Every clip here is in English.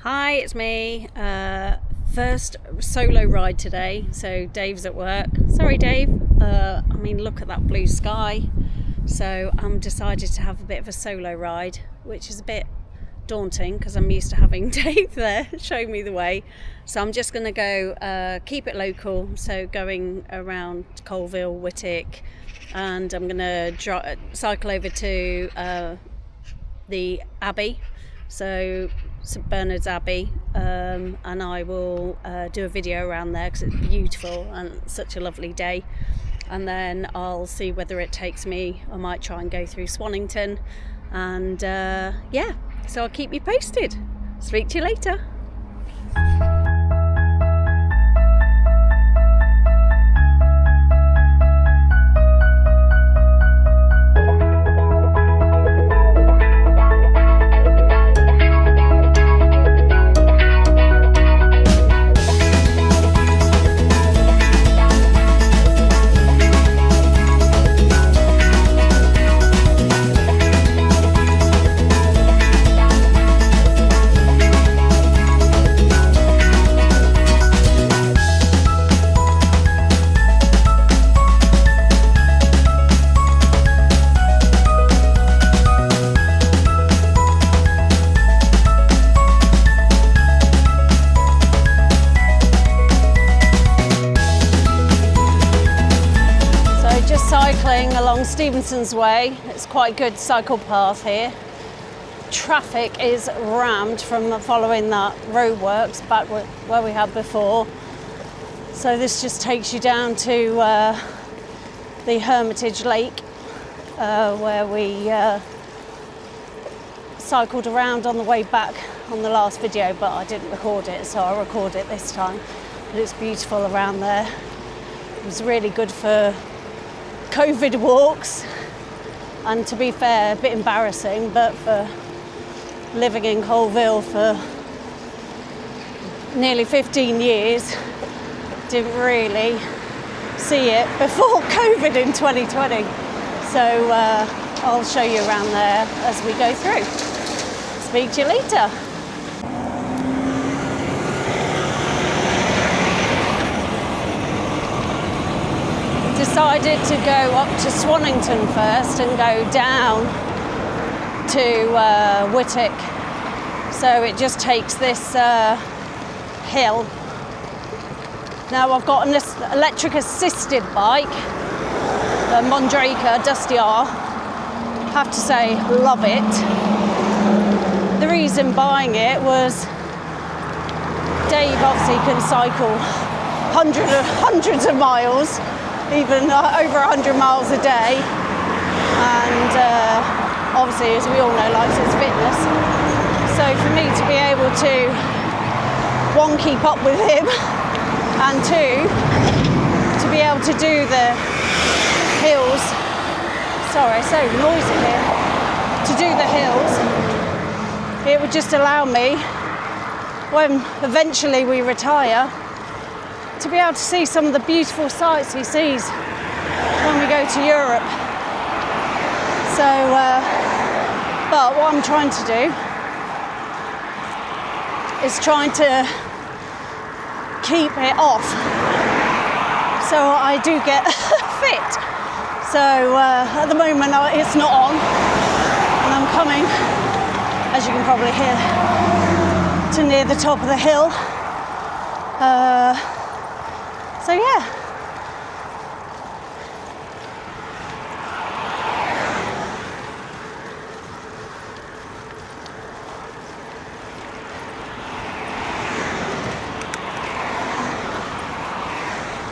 Hi, it's me. First solo ride today. So Dave's at work. Sorry, Dave. Look at that blue sky. So I'm decided to have a bit of a solo ride, which is a bit daunting because I'm used to having Dave there showing me the way. So I'm just going to go keep it local. So going around Coalville, Whitwick, and I'm going to cycle over to the Abbey. So St Bernard's Abbey, and I will do a video around there because it's beautiful and such a lovely day. And then I'll see whether it takes me. I might try and go through Swannington, and so I'll keep you posted. Speak to you later. Cycling along Stevenson's Way. It's quite a good cycle path here. Traffic is rammed from following that roadworks back where we had before. So this just takes you down to the Hermitage Lake where we cycled around on the way back on the last video, but I didn't record it, so I'll record it this time. But it's beautiful around there. It was really good for COVID walks, and to be fair, a bit embarrassing, but for living in Coalville for nearly 15 years, didn't really see it before COVID in 2020. So I'll show you around there as we go through. Speak to you later. Decided to go up to Swannington first and go down to Whitwick. So it just takes this hill. Now I've got an electric assisted bike, a Mondraker Dusty R. Have to say, love it. The reason buying it was Dave obviously can cycle hundreds of miles, even over 100 miles a day, and obviously, as we all know, likes his fitness. So for me to be able to, one, keep up with him, and two, to be able to do the hills, sorry, it's so noisy here, to do the hills, it would just allow me, when eventually we retire, to be able to see some of the beautiful sights he sees when we go to Europe. So, but what I'm trying to do is trying to keep it off so I do get fit. So at the moment it's not on, and I'm coming, as you can probably hear, to near the top of the hill. So yeah.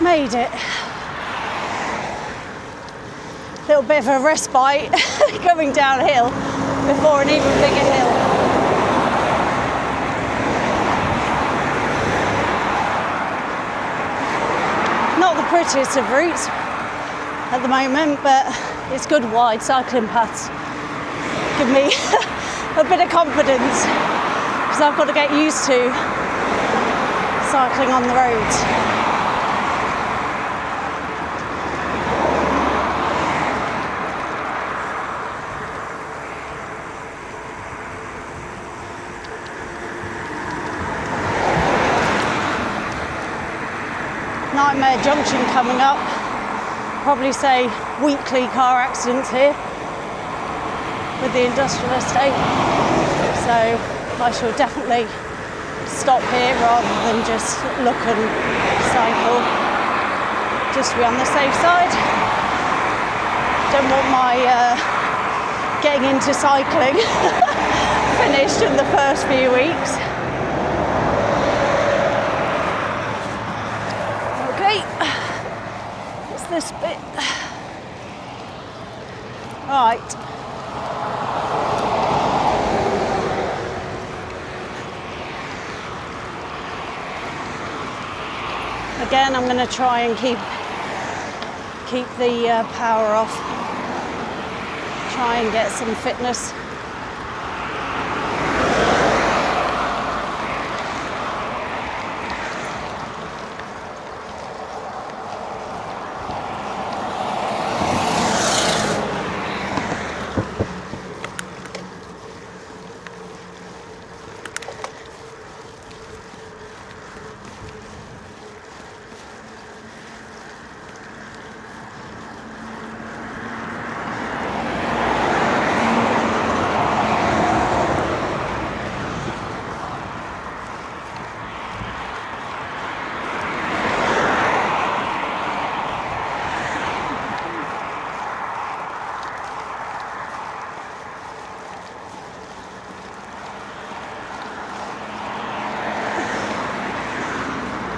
Made it. Little bit of a respite going downhill before an even bigger hill. Not the prettiest of routes at the moment, but it's good wide cycling paths. Give me a bit of confidence, because I've got to get used to cycling on the roads. Nightmare Junction coming up. Probably say weekly car accidents here with the industrial estate. So I shall definitely stop here rather than just look and cycle, just to be on the safe side. Don't want my getting into cycling finished in the first few weeks. Okay, what's this bit? Right. Again, I'm going to try and keep the power off. Try and get some fitness.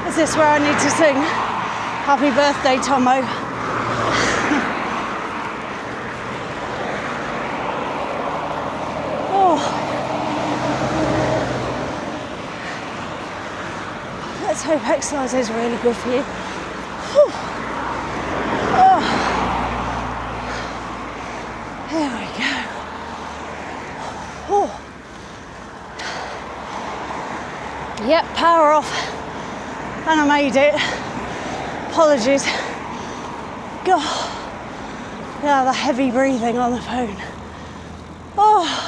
Is this where I need to sing Happy Birthday, Tomo? Oh. Let's hope exercise is really good for you. Whew. Oh. Here we go. Oh. Yep, power off. And I made it. Apologies. God. Yeah, the heavy breathing on the phone. Oh.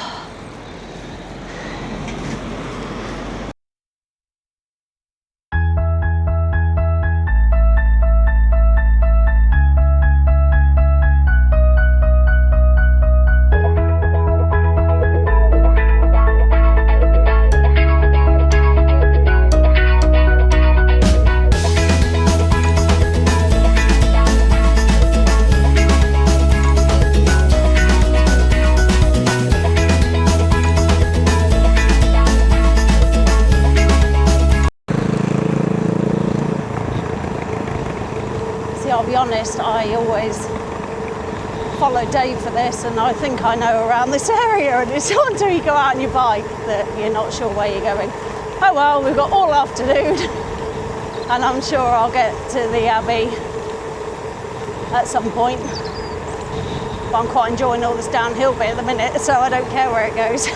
I'll be honest, I always follow Dave for this, and I think I know around this area, and it's not until you go out on your bike that you're not sure where you're going. Oh well, we've got all afternoon, and I'm sure I'll get to the Abbey at some point. But I'm quite enjoying all this downhill bit at the minute, so I don't care where it goes.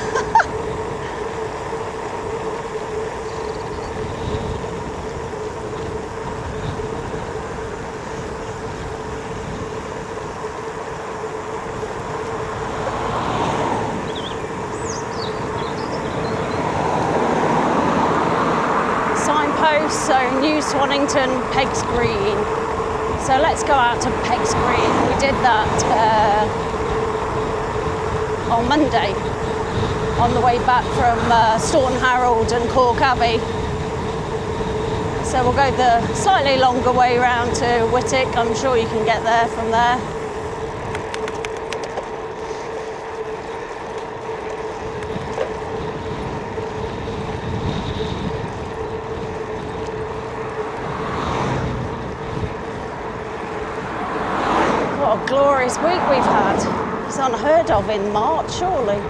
So New Swannington, Peg's Green. So let's go out to Peg's Green. We did that on Monday on the way back from Staunton Harold and Cork Abbey. So we'll go the slightly longer way round to Whitwick. I'm sure you can get there from there. What a glorious week we've had. It's unheard of in March, surely.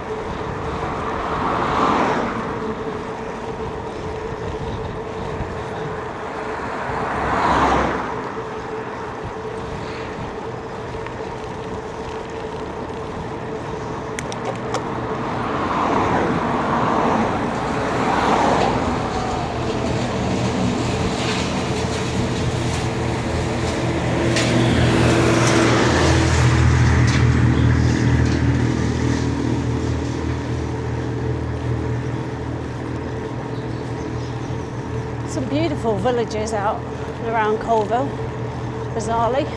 Some beautiful villages out and around Coalville, bizarrely.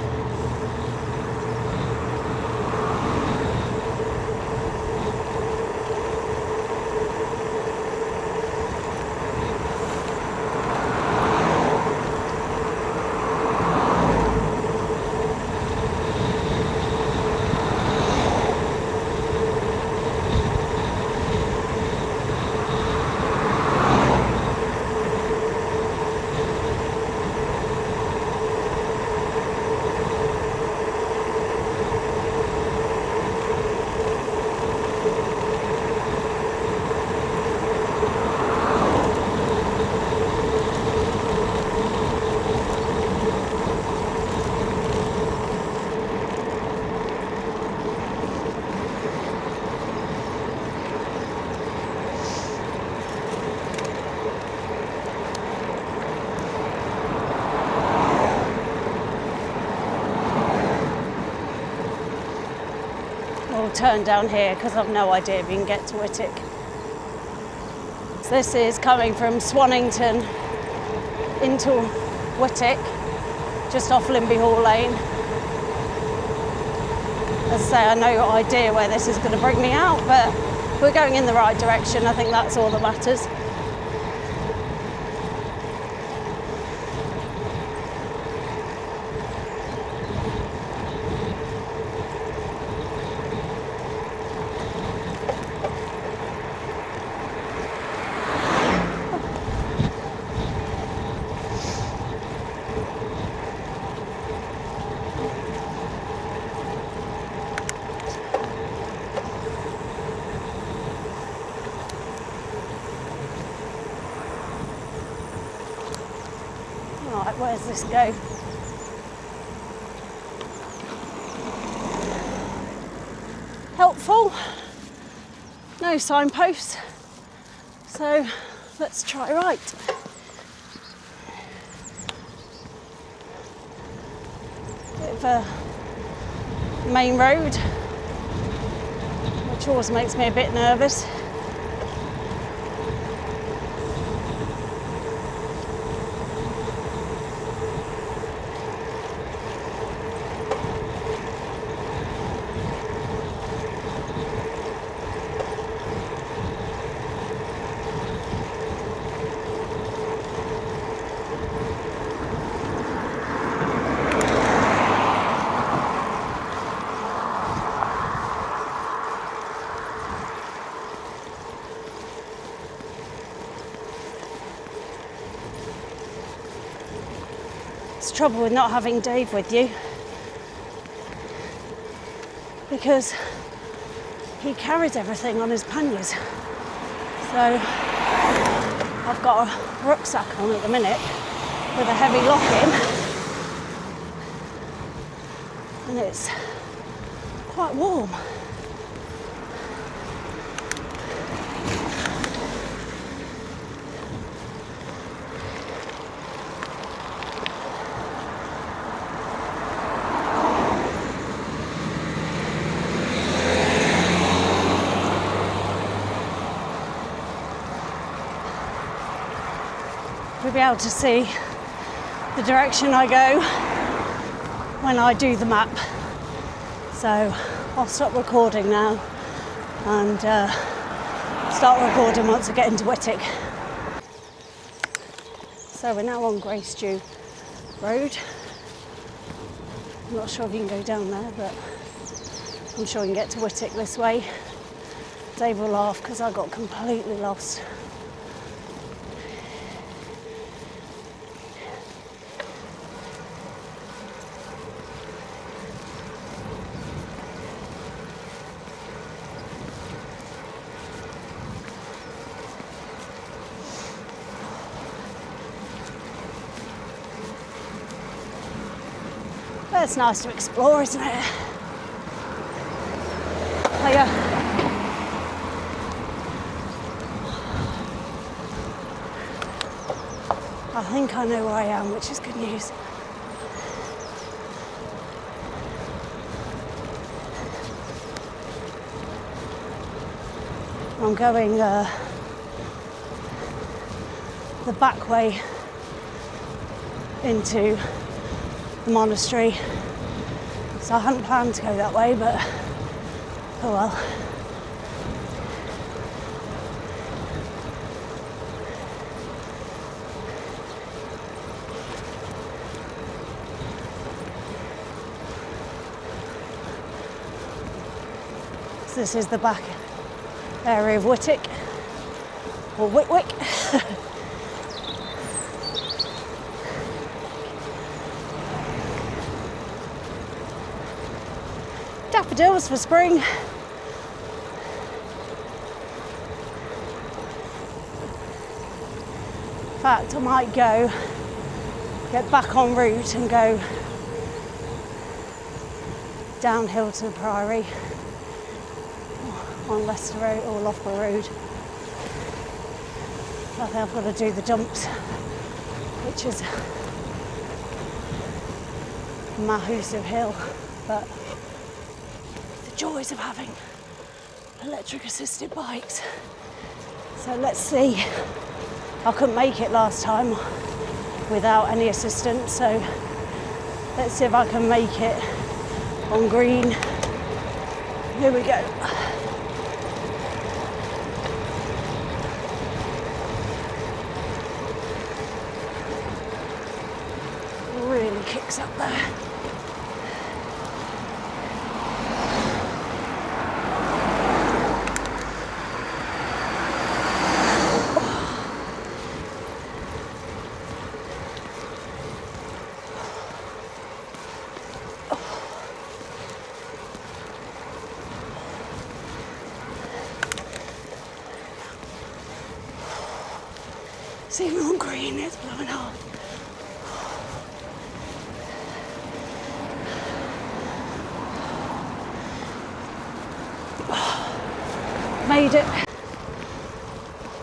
We'll turn down here because I've no idea if you can get to Whitwick. So this is coming from Swannington into Whitwick, just off Limby Hall Lane. As I say, I no idea where this is going to bring me out, but we're going in the right direction. I think that's all that matters. Right, where's this go? Helpful, no signposts, so let's try right. Bit of a main road, which always makes me a bit nervous. It's the trouble with not having Dave with you, because he carries everything on his panniers. So I've got a rucksack on at the minute with a heavy lock in, and it's quite warm. We'll be able to see the direction I go when I do the map. So I'll stop recording now and start recording once I get into Whitwick. So we're now on Gracestew Road. I'm not sure if you can go down there, but I'm sure you can get to Whitwick this way. Dave will laugh because I got completely lost. It's nice to explore, isn't it? Oh yeah. I think I know where I am, which is good news. I'm going the back way into the monastery. So I hadn't planned to go that way, but oh well. So this is the back area of Whitwick, or Whitwick. Daffodils for spring. In fact, I might go get back en route and go downhill to the Priory on Leicester Road or Loughborough Road. I think I've got to do the dumps, which is a massive hill, but the joys of having electric assisted bikes. So let's see. I couldn't make it last time without any assistance, so let's see if I can make it on green. Here we go. Really kicks up there. See, even on green, it's blowing hard. Made it.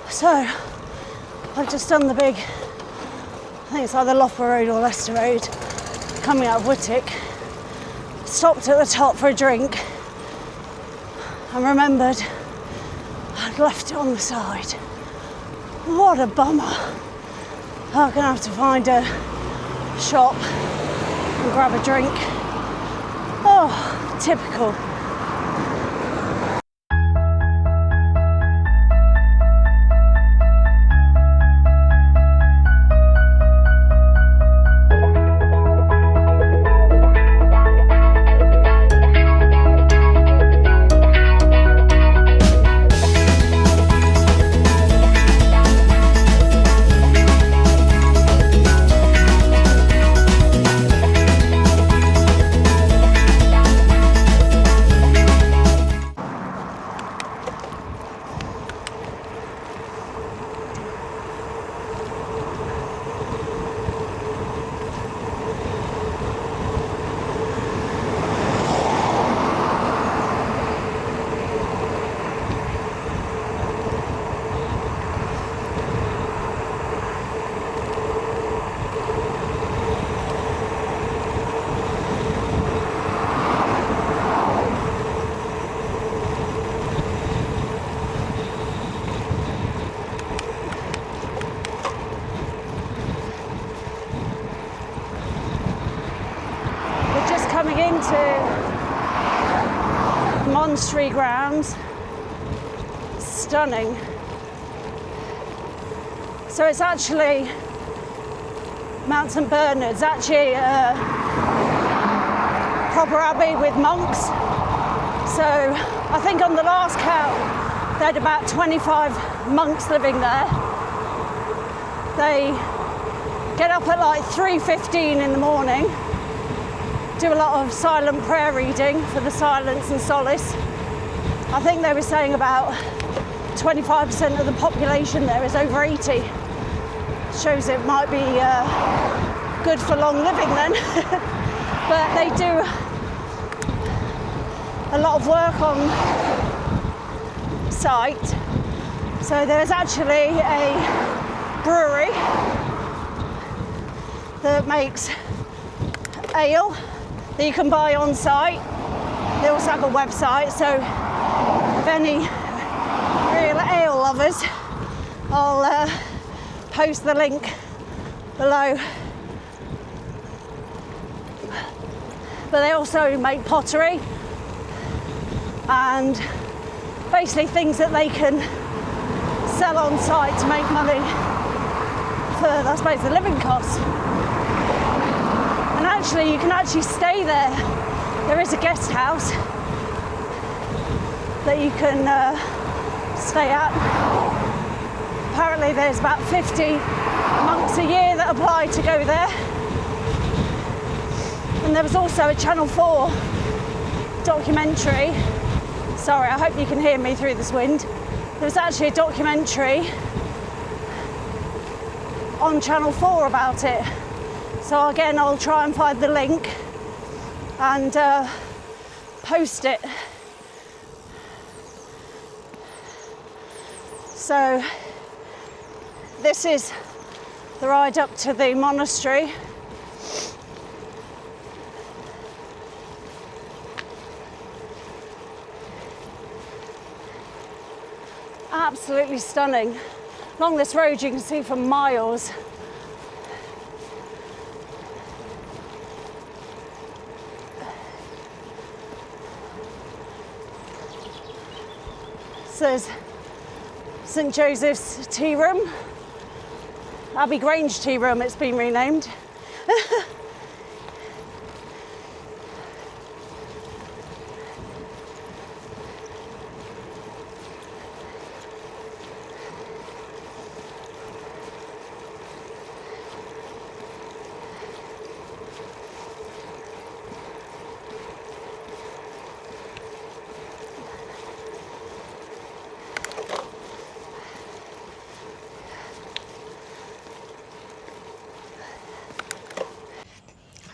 So, I've just done the big, I think it's either Loughborough Road or Leicester Road, coming out of Whitwick. Stopped at the top for a drink and remembered I'd left it on the side. What a bummer. I'm gonna have to find a shop and grab a drink. Oh, typical. Coming into the monastery grounds, stunning. So it's actually Mount St Bernard. It's actually a proper abbey with monks. So I think on the last count they had about 25 monks living there. They get up at like 3:15 in the morning, do a lot of silent prayer reading for the silence and solace. I think they were saying about 25% of the population there is over 80. Shows it might be good for long living then. But they do a lot of work on site. So there's actually a brewery that makes ale that you can buy on site. They also have a website, so if any real ale lovers, I'll post the link below but they also make pottery and basically things that they can sell on site to make money for, I suppose, the living costs. And actually, you can actually stay there. There is a guest house that you can stay at. Apparently there's about 50 monks a year that apply to go there. And there was also a Channel 4 documentary. Sorry, I hope you can hear me through this wind. There was actually a documentary on Channel 4 about it. So again, I'll try and find the link and post it. So this is the ride up to the monastery. Absolutely stunning. Along this road you can see for miles. This is St Joseph's Tea Room. Abbey Grange Tea Room, it's been renamed.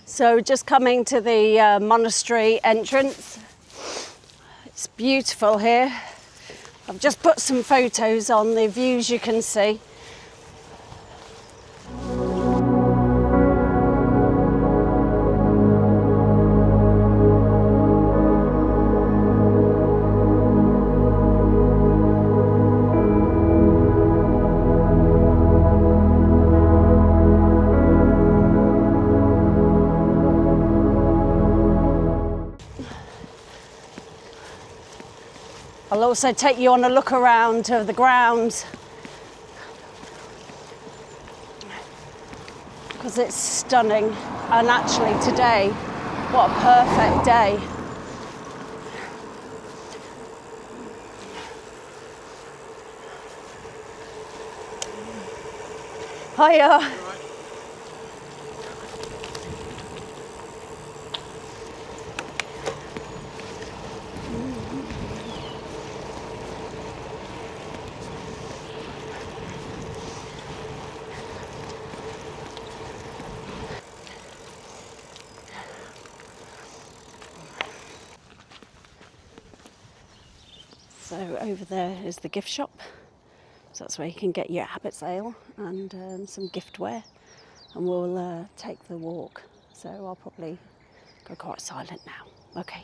So just coming to the monastery entrance. It's beautiful here. I've just put some photos on the views you can see. I'll also take you on a look around of the grounds because it's stunning, and actually today, what a perfect day. Hiya. So over there is the gift shop. So that's where you can get your Abbott's ale and some giftware. And we'll take the walk. So I'll probably go quite silent now. Okay.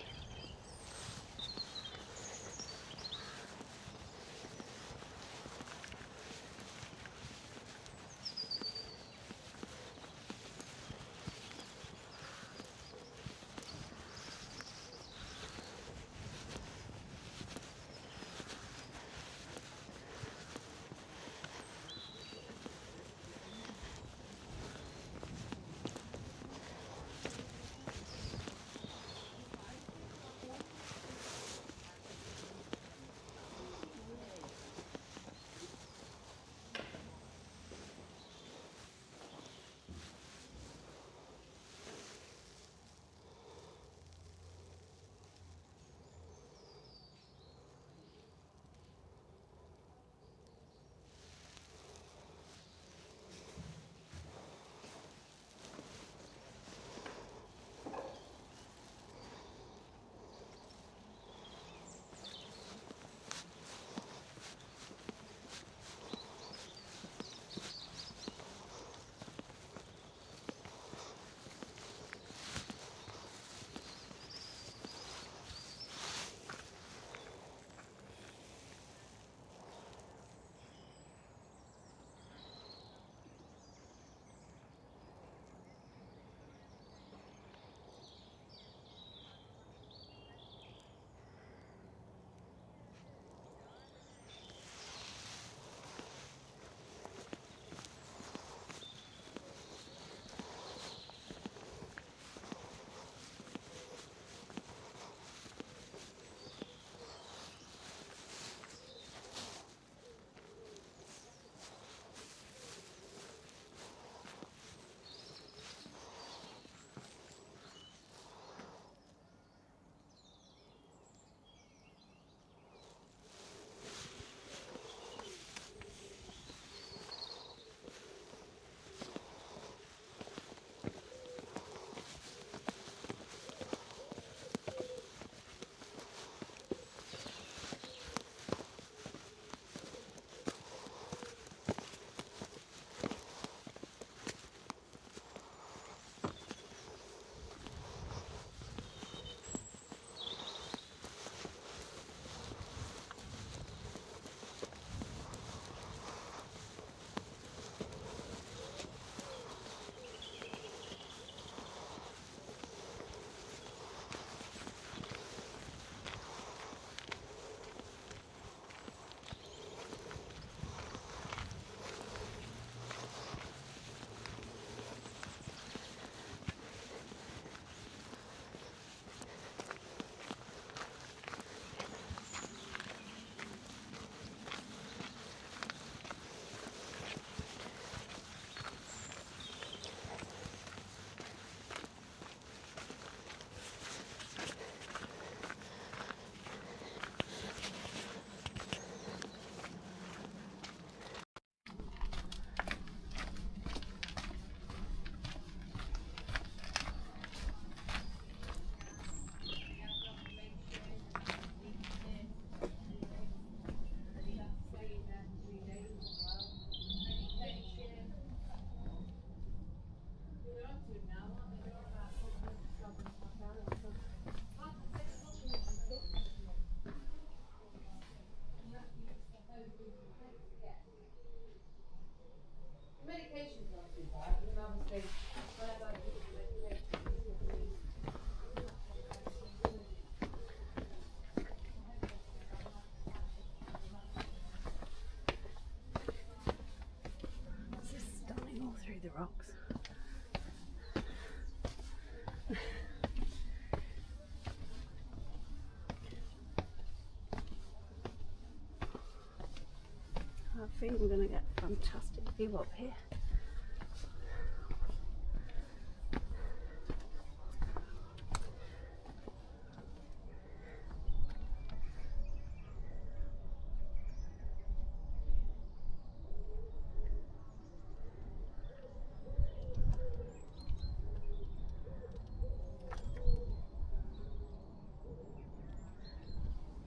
think I'm going to get a fantastic view up here.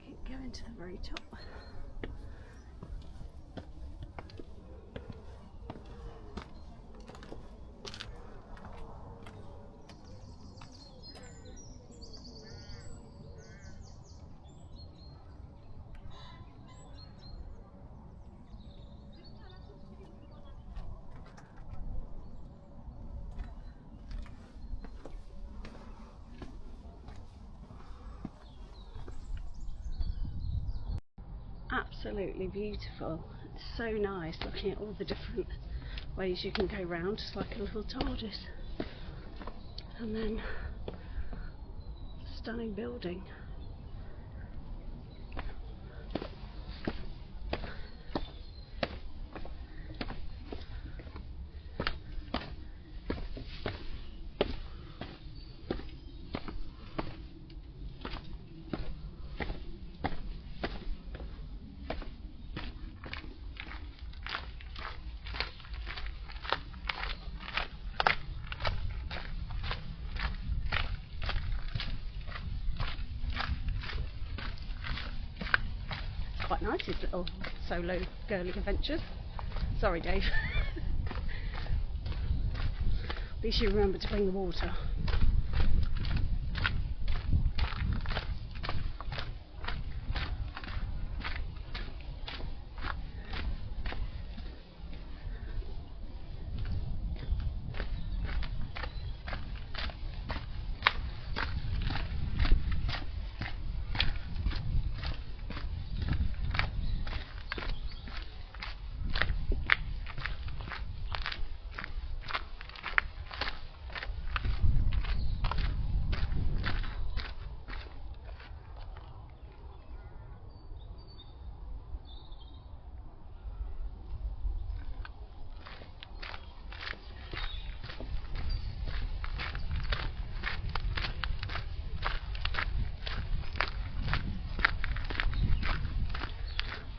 Keep going to the very top. Absolutely beautiful. It's so nice looking at all the different ways you can go round, just like a little TARDIS. And then stunning building. Quite nice, his little solo girly adventures. Sorry, Dave. At least you remember to bring the water.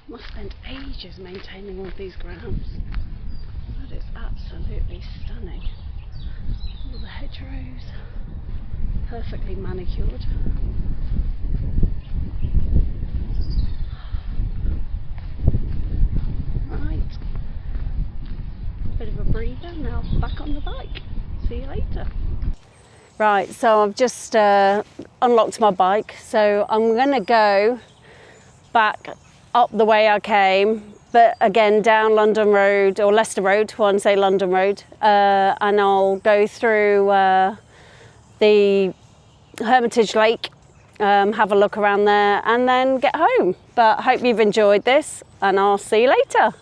Must spend ages maintaining all these grounds, but it's absolutely stunning. All the hedgerows, perfectly manicured. Right, bit of a breather, now back on the bike. See you later. Right, so I've just unlocked my bike, so I'm going to go back up the way I came, but again down London Road, or Leicester Road, one say London Road, and I'll go through the Hermitage Lake, have a look around there and then get home. But I hope you've enjoyed this and I'll see you later.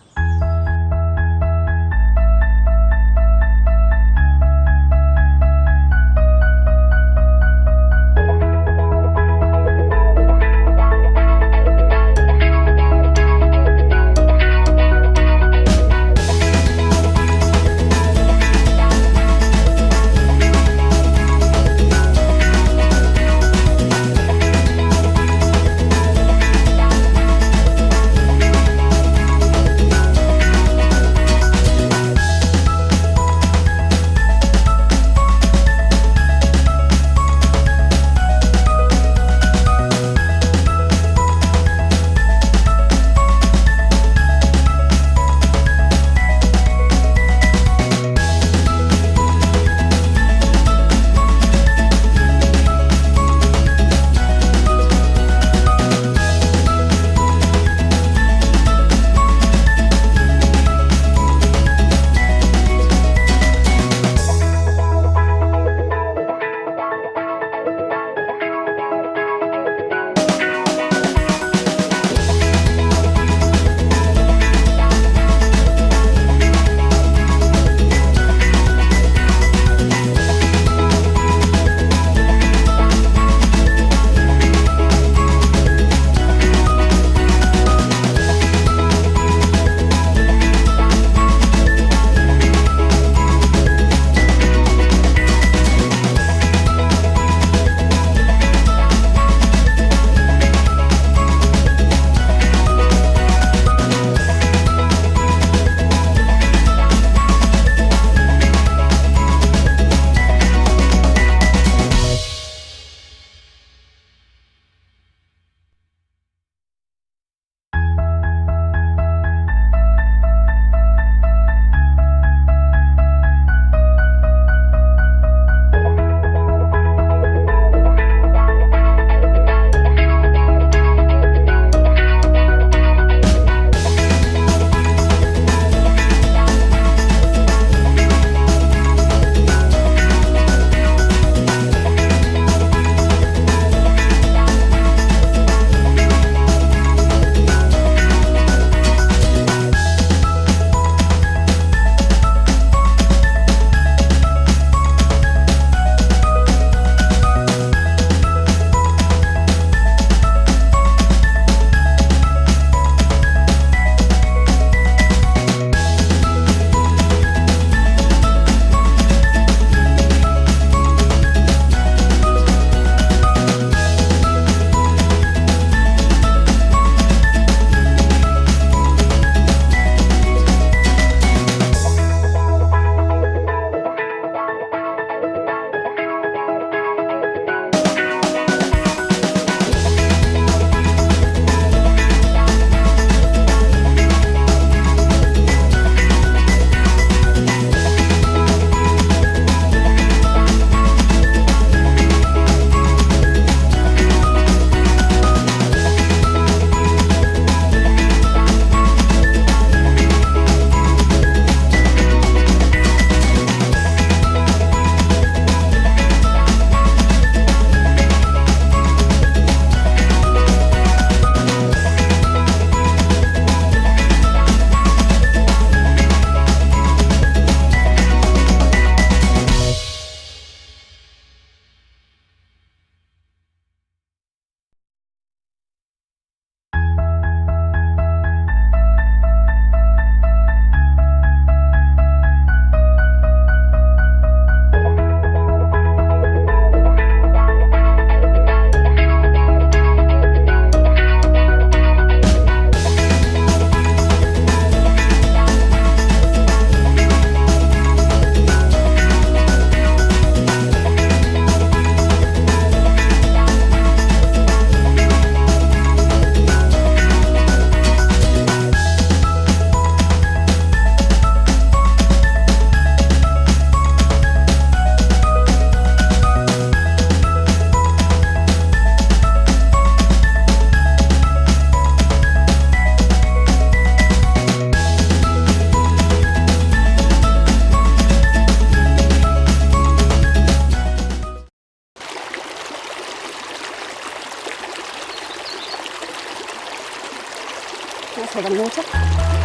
Let's hold on water.